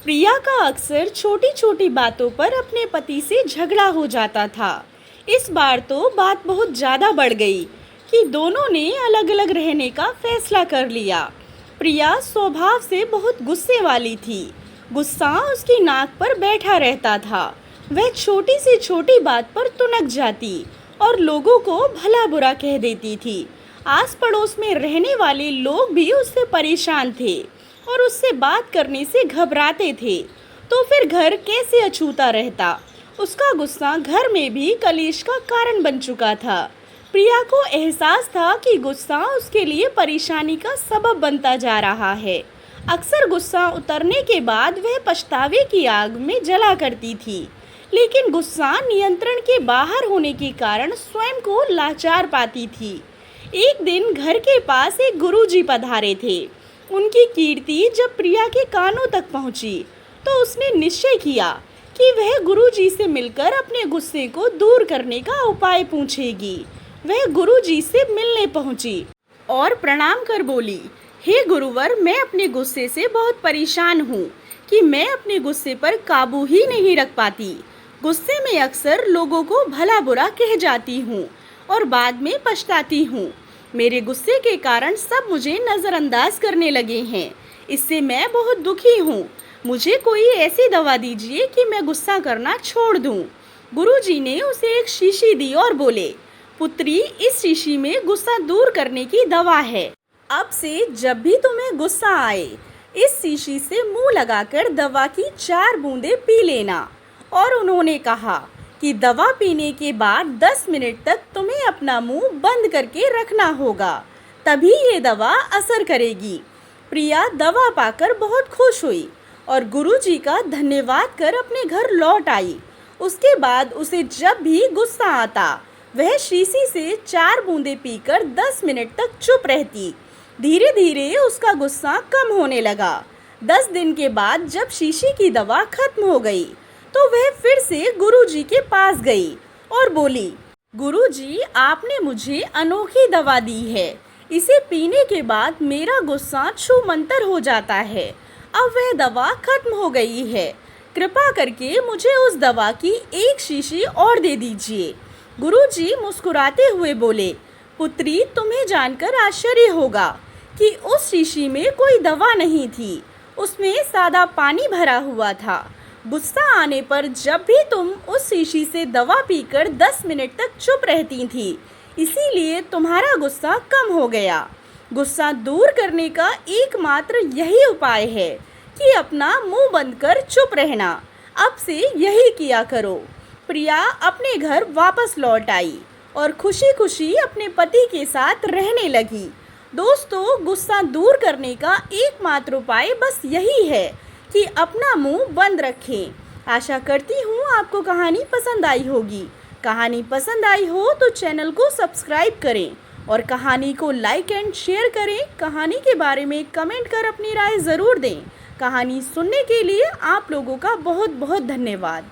प्रिया का अक्सर छोटी छोटी बातों पर अपने पति से झगड़ा हो जाता था। इस बार तो बात बहुत ज़्यादा बढ़ गई कि दोनों ने अलग अलग रहने का फैसला कर लिया। प्रिया स्वभाव से बहुत गुस्से वाली थी। गुस्सा उसकी नाक पर बैठा रहता था। वह छोटी से छोटी बात पर तुनक जाती और लोगों को भला बुरा कह देती थी। आस पड़ोस में रहने वाले लोग भी उससे परेशान थे और उससे बात करने से घबराते थे। तो फिर घर कैसे अछूता रहता। उसका गुस्सा घर में भी कलेश का कारण बन चुका था। प्रिया को एहसास था कि गुस्सा उसके लिए परेशानी का सबब बनता जा रहा है। अक्सर गुस्सा उतरने के बाद वह पछतावे की आग में जला करती थी, लेकिन गुस्सा नियंत्रण के बाहर होने के कारण स्वयं को लाचार पाती थी। एक दिन घर के पास एक गुरुजी पधारे थे। उनकी कीर्ति जब प्रिया के कानों तक पहुंची तो उसने निश्चय किया कि वह गुरुजी से मिलकर अपने गुस्से को दूर करने का उपाय पूछेगी। वह गुरुजी से मिलने पहुंची और प्रणाम कर बोली, हे गुरुवर, मैं अपने गुस्से से बहुत परेशान हूँ कि मैं अपने गुस्से पर काबू ही नहीं रख पाती। गुस्से में अक्सर लोगों को भला बुरा कह जाती हूँ और बाद में पछताती हूँ। मेरे गुस्से के कारण सब मुझे नज़रअंदाज करने लगे हैं। इससे मैं बहुत दुखी हूँ। मुझे कोई ऐसी दवा दीजिए कि मैं गुस्सा करना छोड़ दूँ। गुरुजी ने उसे एक शीशी दी और बोले, पुत्री, इस शीशी में गुस्सा दूर करने की दवा है। अब से जब भी तुम्हें गुस्सा आए, इस शीशी से मुंह लगाकर दवा की 4 बूंदें पी लेना। और उन्होंने कहा कि दवा पीने के बाद 10 मिनट तक तुम्हें अपना मुंह बंद करके रखना होगा, तभी ये दवा असर करेगी। प्रिया दवा पाकर बहुत खुश हुई और गुरुजी का धन्यवाद कर अपने घर लौट आई। उसके बाद उसे जब भी गुस्सा आता, वह शीशी से 4 बूंदें पीकर 10 मिनट तक चुप रहती। धीरे धीरे उसका गुस्सा कम होने लगा। 10 दिन के बाद जब शीशी की दवा खत्म हो गई तो वह फिर से गुरुजी के पास गई और बोली, गुरुजी, आपने मुझे अनोखी दवा दी है। इसे पीने के बाद मेरा गुस्सा छूमंतर हो जाता है। अब वह दवा खत्म हो गई है। कृपा करके मुझे उस दवा की 1 शीशी और दे दीजिए। गुरुजी मुस्कुराते हुए बोले, पुत्री, तुम्हें जानकर आश्चर्य होगा कि उस शीशी में कोई दवा नहीं थी। उसमें सादा पानी भरा हुआ था। गुस्सा आने पर जब भी तुम उस शीशी से दवा पीकर 10 मिनट तक चुप रहती थी, इसीलिए तुम्हारा गुस्सा कम हो गया। गुस्सा दूर करने का एकमात्र यही उपाय है कि अपना मुंह बंद कर चुप रहना। अब से यही किया करो। प्रिया अपने घर वापस लौट आई और खुशी खुशी अपने पति के साथ रहने लगी। दोस्तों, गुस्सा दूर करने का एकमात्र उपाय बस यही है कि अपना मुंह बंद रखें। आशा करती हूँ आपको कहानी पसंद आई होगी। कहानी पसंद आई हो तो चैनल को सब्सक्राइब करें और कहानी को लाइक एंड शेयर करें। कहानी के बारे में कमेंट कर अपनी राय ज़रूर दें। कहानी सुनने के लिए आप लोगों का बहुत बहुत धन्यवाद।